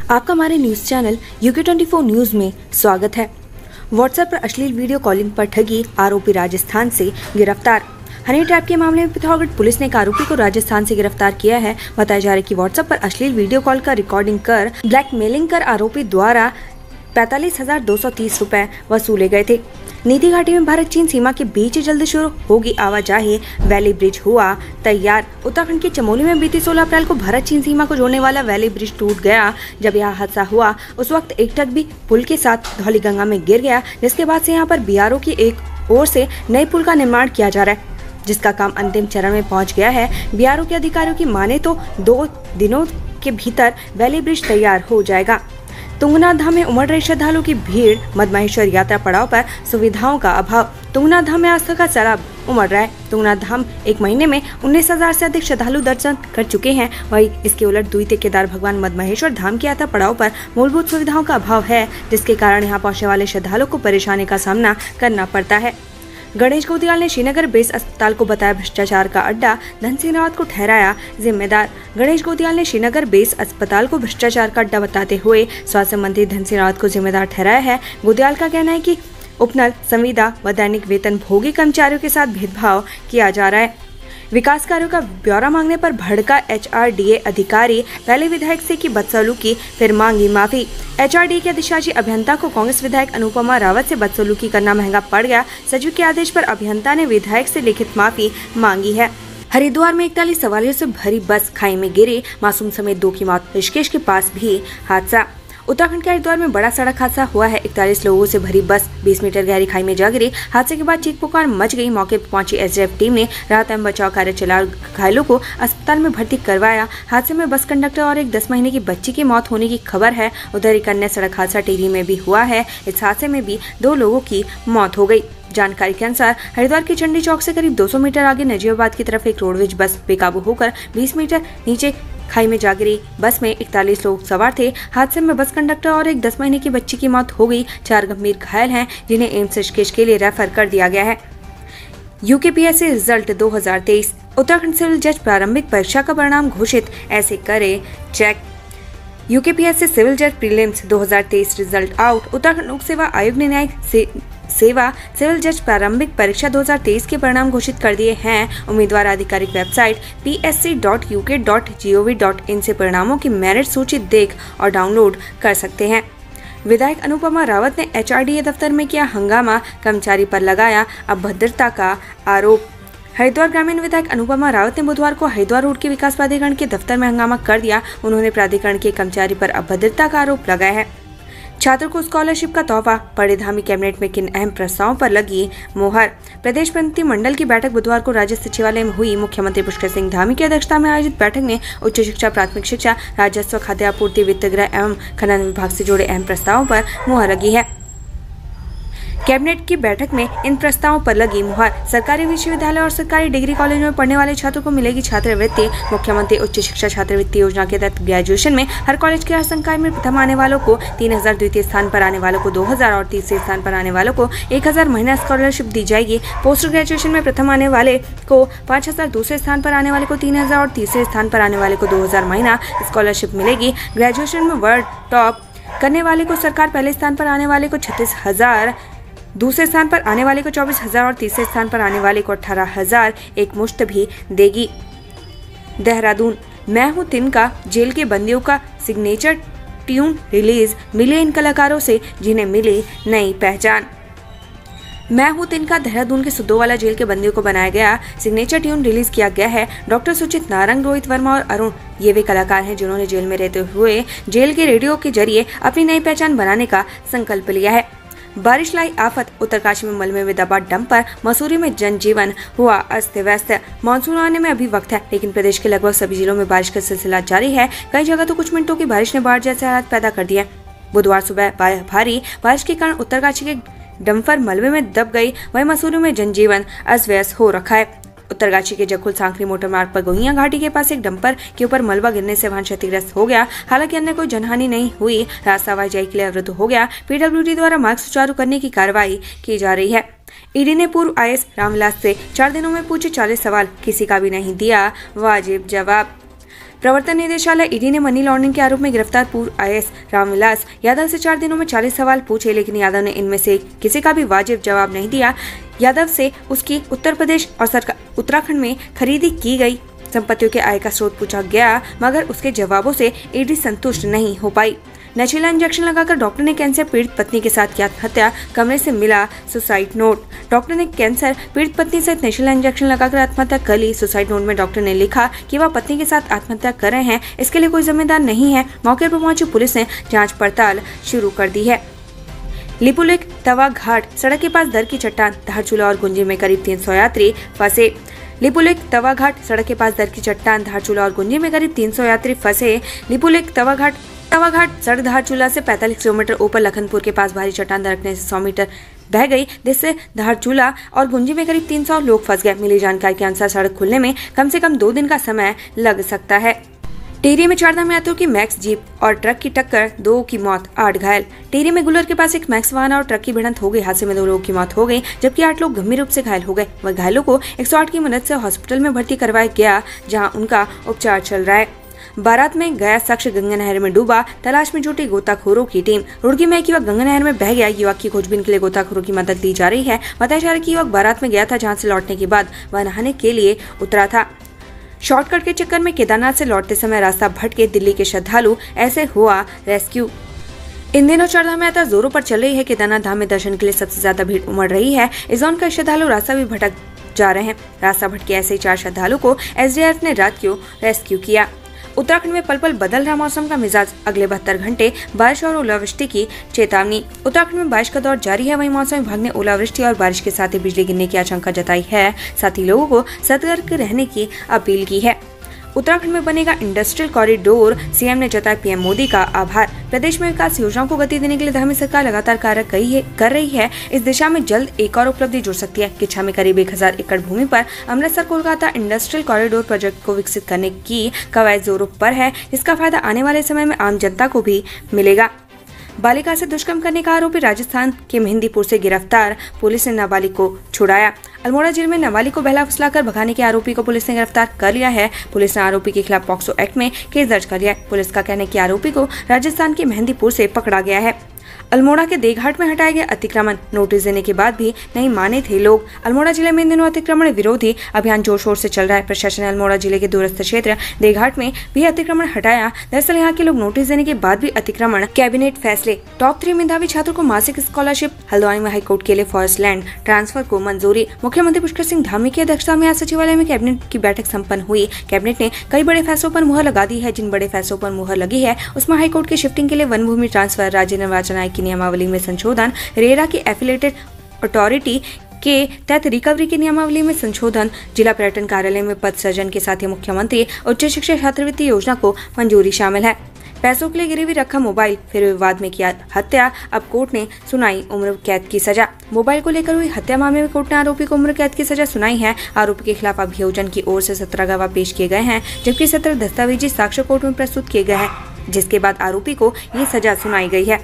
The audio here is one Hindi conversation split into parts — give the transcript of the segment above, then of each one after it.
आपका हमारे न्यूज चैनल UK24 न्यूज में स्वागत है। व्हाट्सएप पर अश्लील वीडियो कॉलिंग पर ठगी आरोपी राजस्थान से गिरफ्तार। हनी ट्रैप के मामले में पिथौरागढ़ पुलिस ने एक आरोपी को राजस्थान से गिरफ्तार किया है। बताया जा रहा है कि व्हाट्सएप पर अश्लील वीडियो कॉल का रिकॉर्डिंग कर ब्लैकमेलिंग कर आरोपी द्वारा 45,230 रुपए वसूले गए थे। नीति घाटी में भारत चीन सीमा के बीच जल्द शुरू होगी आवाजाही, वैली ब्रिज हुआ तैयार। उत्तराखंड के चमोली में बीती 16 अप्रैल को भारत चीन सीमा को जोड़ने वाला वैली ब्रिज टूट गया। जब यह हादसा हुआ उस वक्त एक ट्रक भी पुल के साथ धौलीगंगा में गिर गया, जिसके बाद से यहाँ पर BRO की एक ओर से नए पुल का निर्माण किया जा रहा है, जिसका काम अंतिम चरण में पहुंच गया है। BRO के अधिकारियों की माने तो 2 दिनों के भीतर वैली ब्रिज तैयार हो जाएगा। तुंगनाथ धाम में उमड़ रही श्रद्धालुओं की भीड़, मदमहेश्वर यात्रा पड़ाव पर सुविधाओं का अभाव। तुंगनाथ धाम में आस्था का सैलाब उमड़ रहा है। तुंगनाथ धाम एक महीने में 19,000 से अधिक श्रद्धालु दर्शन कर चुके हैं। वहीं इसके उलट द्वितीय केदार भगवान मदमहेश्वर धाम की यात्रा पड़ाव पर मूलभूत सुविधाओं का अभाव है, जिसके कारण यहाँ पहुँचने वाले श्रद्धालुओं को परेशानी का सामना करना पड़ता है। गणेश गोदियाल ने श्रीनगर बेस अस्पताल को बताया भ्रष्टाचार का अड्डा, धन सिंह रावत को ठहराया जिम्मेदार। गणेश गोदियाल ने श्रीनगर बेस अस्पताल को भ्रष्टाचार का अड्डा बताते हुए स्वास्थ्य मंत्री धन सिंह रावत को जिम्मेदार ठहराया है। गोदियाल का कहना है कि उपनल, संविदा व दैनिक वेतन भोगी कर्मचारियों के साथ भेदभाव किया जा रहा है। विकास कार्यों का ब्यौरा मांगने पर भड़का HRDA अधिकारी, पहले विधायक से की बदसलूकी, फिर मांगी माफी। HRDA के अधिशासी अभियंता को कांग्रेस विधायक अनुपमा रावत से बदसलूकी करना महंगा पड़ गया। सचिव के आदेश पर अभियंता ने विधायक से लिखित माफी मांगी है। हरिद्वार में 41 सवारियों से भरी बस खाई में गिरी, मासूम समेत 2 की मौत। ऋषिकेश के पास भी हादसा। उत्तराखंड के हरिद्वार में बड़ा सड़क हादसा हुआ है। 41 लोगों से भरी बस 20 मीटर गहरी खाई में जा गिरी। हादसे के बाद चीख पुकार मच गई। मौके पर पहुंची SDF टीम ने राहत एवं बचाव कार्य चला, घायलों को अस्पताल में भर्ती करवाया। हादसे में बस कंडक्टर और एक 10 महीने की बच्ची की मौत होने की खबर है। उधर एक अन्य सड़क हादसा टिहरी में भी हुआ है। इस हादसे में भी 2 लोगों की मौत हो गई। जानकारी के अनुसार हरिद्वार के चंडी चौक से करीब 200 मीटर आगे नजीबाबाद की तरफ एक रोडवेज बस बेकाबू होकर 20 मीटर नीचे खाई में जा गिरी। बस में 41 लोग सवार थे। हादसे में बस कंडक्टर और एक 10 महीने की बच्ची की मौत हो गई। 4 गंभीर घायल हैं, जिन्हें एम्स ऋषिकेश के लिए रेफर कर दिया गया है। UKPSC result 2023। उत्तराखंड सिविल जज प्रारंभिक परीक्षा का परिणाम घोषित, ऐसे करे चेक। UKPSC सिविल जज प्रीलिम्स 2023 रिजल्ट आउट। उत्तराखंड लोक सेवा आयोग ने न्यायिक सेवा सिविल जज प्रारंभिक परीक्षा 2023 के परिणाम घोषित कर दिए हैं। उम्मीदवार आधिकारिक वेबसाइट psc.uk.gov.in से परिणामों की मेरिट सूची देख और डाउनलोड कर सकते हैं। विधायक अनुपमा रावत ने HRDA दफ्तर में किया हंगामा, कर्मचारी पर लगाया अभद्रता का आरोप। हरिद्वार ग्रामीण विधायक अनुपमा रावत ने बुधवार को हरिद्वार रोड के विकास प्राधिकरण के दफ्तर में हंगामा कर दिया। उन्होंने प्राधिकरण के कर्मचारी पर अभद्रता का आरोप लगाया है। छात्रों को स्कॉलरशिप का तोहफा, परिधामी कैबिनेट में किन अहम प्रस्तावों पर लगी मोहर। प्रदेश प्रतिनिधिमंडल की बैठक बुधवार को राज्य सचिवालय में हुई। मुख्यमंत्री पुष्कर सिंह धामी की अध्यक्षता में आयोजित बैठक में उच्च शिक्षा, प्राथमिक शिक्षा, राजस्व, खाद्य आपूर्ति, वित्त, गृह एवं खनन विभाग से जुड़े अहम प्रस्तावों पर मुहर लगी है। कैबिनेट की बैठक में इन प्रस्तावों पर लगी मुहर। सरकारी विश्वविद्यालय और सरकारी डिग्री कॉलेजों में पढ़ने वाले छात्रों को मिलेगी छात्रवृत्ति। मुख्यमंत्री उच्च शिक्षा छात्रवृत्ति योजना के तहत ग्रेजुएशन में हर कॉलेज के हर संकाय में प्रथम आने वालों को 3,000, द्वितीय स्थान पर आने वालों को 2,000 और तीसरे स्थान पर आने वालों को 1,000 महीना स्कॉलरशिप दी जाएगी। पोस्ट ग्रेजुएशन में प्रथम आने वाले को 5,000, दूसरे स्थान पर आने वाले को 3,000 और तीसरे स्थान पर आने वाले को 2,000 महीना स्कॉलरशिप मिलेगी। ग्रेजुएशन में वर्ल्ड टॉप करने वाले को सरकार पहले स्थान पर आने वाले को 36,000, दूसरे स्थान पर आने वाले को 24,000 और तीसरे स्थान पर आने वाले को 18,000 एक मुश्त भी देगी। देहरादून, मैं हूं तिनका जेल के बंदियों का सिग्नेचर ट्यून रिलीज, मिले इन कलाकारों से जिन्हें मिली नई पहचान। मैं हूं तिनका देहरादून के सुद्धोवाला जेल के बंदियों को बनाया गया सिग्नेचर ट्यून रिलीज किया गया है। डॉक्टर सुचित नारंग, रोहित वर्मा और अरुण ये वे कलाकार हैं जिन्होंने जेल में रहते हुए जेल के रेडियो के जरिए अपनी नई पहचान बनाने का संकल्प लिया है। बारिश लाई आफत, उत्तरकाशी में मलबे में दबा डंपर, मसूरी में जनजीवन हुआ अस्त व्यस्त। मानसून आने में अभी वक्त है, लेकिन प्रदेश के लगभग सभी जिलों में बारिश का सिलसिला जारी है। कई जगह तो कुछ मिनटों की बारिश ने बाढ़ जैसे हालात पैदा कर दिए। बुधवार सुबह भारी बारिश के कारण उत्तरकाशी के डंपर मलबे में दब गई। वहीं मसूरी में जनजीवन अस्त व्यस्त हो रखा है। उत्तरकाशी के जखुल सांकरी मोटर मार्ग पर गोहिया घाटी के पास एक डंपर के ऊपर मलबा गिरने से वाहन क्षतिग्रस्त हो गया। हालांकि अन्य कोई जनहानि नहीं हुई। रास्ता आवाजाही के लिए अवरुद्ध हो गया। PWD द्वारा मार्ग सुचारू करने की कार्रवाई की जा रही है। ईडी ने पूर्व IAS रामविलास से 4 दिनों में पूछे 40 सवाल, किसी का भी नहीं दिया वाजिब जवाब। प्रवर्तन निदेशालय ईडी ने मनी लॉन्ड्रिंग के आरोप में गिरफ्तार पूर्व आईएएस रामविलास यादव से 4 दिनों में 40 सवाल पूछे, लेकिन यादव ने इनमें से किसी का भी वाजिब जवाब नहीं दिया। यादव से उसकी उत्तर प्रदेश और उत्तराखंड में खरीदी की गई संपत्तियों के आय का स्रोत पूछा गया, मगर उसके जवाबों से ईडी संतुष्ट नहीं हो पाई। नशीला इंजेक्शन लगाकर डॉक्टर ने कैंसर पीड़ित पत्नी के साथ किया हत्या, कमरे से मिला सुसाइड नोट। डॉक्टर ने कैंसर पीड़ित पत्नी से नशीला इंजेक्शन लगाकर आत्महत्या कर ली। सुसाइड नोट में डॉक्टर ने लिखा कि वह पत्नी के साथ आत्महत्या कर रहे हैं, इसके लिए कोई जिम्मेदार नहीं है। मौके पर पहुंची पुलिस ने जाँच पड़ताल शुरू कर दी है। लिपुलेख तवा घाट सड़क के पास दर की चट्टान, धारचूला और गुंजी में करीब 300 यात्री फंसे। लिपुलेख तवा घाट सड़क के पास दर की चट्टान, धारचूला और गुंजी में करीब 300 यात्री फंसे। लिपुलेख तवा घाट सड़क धारचूला से 45 किलोमीटर ऊपर लखनपुर के पास भारी चट्टान दरकने से 100 मीटर बह गई, जिससे धारचूला और गुंजी में करीब 300 लोग फंस गए। मिली जानकारी के अनुसार सड़क खुलने में कम से कम 2 दिन का समय लग सकता है। टिहरी में 4 धाम यात्रियों की मैक्स जीप और ट्रक की टक्कर, 2 की मौत, 8 घायल। टिहरी में गुलर के पास एक मैक्स वाहन और ट्रक की भिड़ंत हो गई। हादसे में 2 लोगों की मौत हो गई, जबकि 8 लोग गंभीर रूप से घायल हो गए। वह घायलों को 108 की मदद से हॉस्पिटल में भर्ती करवाया गया, जहां उनका उपचार चल रहा है। बारात में गया शख्स गंगा नहर में डूबा, तलाश में जुटी गोताखोरों की टीम। रुड़की में एक युवक गंगा नहर में बह गया, युवक की खोजबीन के लिए गोताखोरों की मदद ली जा रही है। बताया जा रहा है कि युवक बारात में गया था, जहां से लौटने के बाद वह नहाने के लिए उतरा था। शॉर्टकट के चक्कर में केदारनाथ से लौटते समय रास्ता भटके दिल्ली के श्रद्धालु, ऐसे हुआ रेस्क्यू। इन दिनों चारधाम यात्रा जोरों पर चल रही है। केदारनाथ धाम में दर्शन के लिए सबसे ज्यादा भीड़ उमड़ रही है। इस जोन का श्रद्धालु रास्ता भी भटक जा रहे हैं। रास्ता भटके ऐसे ही 4 श्रद्धालु को एसडीआरएफ ने रात को रेस्क्यू किया। उत्तराखंड में पल पल बदल रहा मौसम का मिजाज, अगले 72 घंटे बारिश और ओलावृष्टि की चेतावनी। उत्तराखंड में बारिश का दौर जारी है, वहीं मौसम विभाग ने ओलावृष्टि और बारिश के साथ ही बिजली गिरने की आशंका जताई है। साथ ही लोगों को सतर्क रहने की अपील की है। उत्तराखंड में बनेगा इंडस्ट्रियल कॉरिडोर, सीएम ने जताया पीएम मोदी का आभार। प्रदेश में विकास योजनाओं को गति देने के लिए धर्म सरकार लगातार कार्य कर रही है। इस दिशा में जल्द एक और उपलब्धि जुड़ सकती है। किच्छा में करीब 1000 एकड़ भूमि पर Amritsar Kolkata industrial corridor project को विकसित करने की कवायद जोरों पर है, जिसका फायदा आने वाले समय में आम जनता को भी मिलेगा। बालिका से दुष्कर्म करने का आरोपी राजस्थान के मेहंदीपुर से गिरफ्तार, पुलिस ने नाबालिग को छुड़ाया। अल्मोड़ा जिले में नाबालिग को बहला फुसलाकर भगाने के आरोपी को पुलिस ने गिरफ्तार कर लिया है। पुलिस ने आरोपी के खिलाफ पॉक्सो एक्ट में केस दर्ज कर लिया है। पुलिस का कहना है कि आरोपी को राजस्थान के मेहंदीपुर से पकड़ा गया है। अल्मोड़ा के देघाट में हटाए गए अतिक्रमण, नोटिस देने के बाद भी नहीं माने थे लोग। अल्मोड़ा जिले में इन दिनों अतिक्रमण विरोधी अभियान जोर शोर से चल रहा है। प्रशासन ने अल्मोड़ा जिले के दूरस्थ क्षेत्र देघाट में भी अतिक्रमण हटाया। दरअसल यहाँ के लोग नोटिस देने के बाद भी अतिक्रमण। कैबिनेट फैसले, टॉप 3 मेधावी छात्रों को मासिक स्कॉलरशिप। हल्द्वानी में हाईकोर्ट के लिए फॉरेस्ट लैंड ट्रांसफर को मंजूरी। मुख्यमंत्री पुष्कर सिंह धामी की अध्यक्षता में आज सचिवालय में कैबिनेट की बैठक संपन्न हुई। कैबिनेट ने कई बड़े फैसलों पर मुहर लगा दी है। जिन बड़े फैसलों पर मुहर लगी है उसमें हाईकोर्ट की शिफ्टिंग के लिए वन भूमि ट्रांसफर, राज्य निर्वाचन आयोग की नियमावली में संशोधन, रेरा की एफिलिएटेड अथॉरिटी के तहत रिकवरी की नियमावली में संशोधन, जिला पर्यटन कार्यालय में पद सृजन के साथ ही मुख्यमंत्री उच्च शिक्षा छात्रवृत्ति योजना को मंजूरी शामिल है। पैसों के लिए गिरवी रखा मोबाइल, फिर विवाद में किया हत्या, अब कोर्ट ने सुनाई उम्र कैद की सजा। मोबाइल को लेकर हुई हत्या मामले में कोर्ट ने आरोपी को उम्र कैद की सजा सुनाई है। आरोपी के खिलाफ अभियोजन की ओर से 17 गवाह पेश किए गए हैं, जबकि 17 दस्तावेजी साक्ष्य कोर्ट में प्रस्तुत किए गए हैं, जिसके बाद आरोपी को ये सजा सुनाई गई है।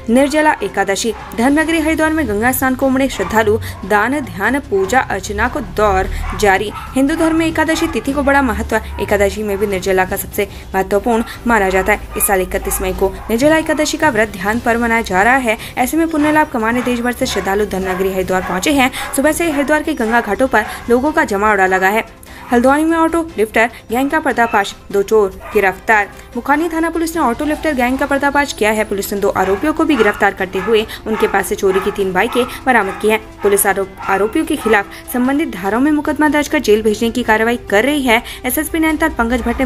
निर्जला एकादशी, धर्मनगरी हरिद्वार में गंगा स्नान को उमड़े श्रद्धालु, दान ध्यान पूजा अर्चना को दौर जारी। हिंदू धर्म में एकादशी तिथि को बड़ा महत्व। एकादशी में भी निर्जला का सबसे महत्वपूर्ण माना जाता है। इस साल 31 मई को निर्जला एकादशी का व्रत ध्यान पर्व मनाया जा रहा है। ऐसे में पुण्य लाभ कमाने देश भर से श्रद्धालु धर्मनगरी हरिद्वार पहुंचे हैं। सुबह से हरिद्वार के गंगा घाटों पर लोगों का जमावड़ा लगा है। हल्द्वानी में ऑटो लिफ्टर गैंग का पर्दाफाश, 2 चोर गिरफ्तार। मुखानी थाना पुलिस ने ऑटो लिफ्टर गैंग का पर्दाफाश किया है। पुलिस ने 2 आरोपियों को भी गिरफ्तार करते हुए उनके पास से चोरी की 3 बाइकें बरामद की हैं। पुलिस आरोपियों के खिलाफ संबंधित धाराओं में मुकदमा दर्ज कर जेल भेजने की कार्रवाई कर रही है। एसएसपी नैनीताल पंकज भट्ट ने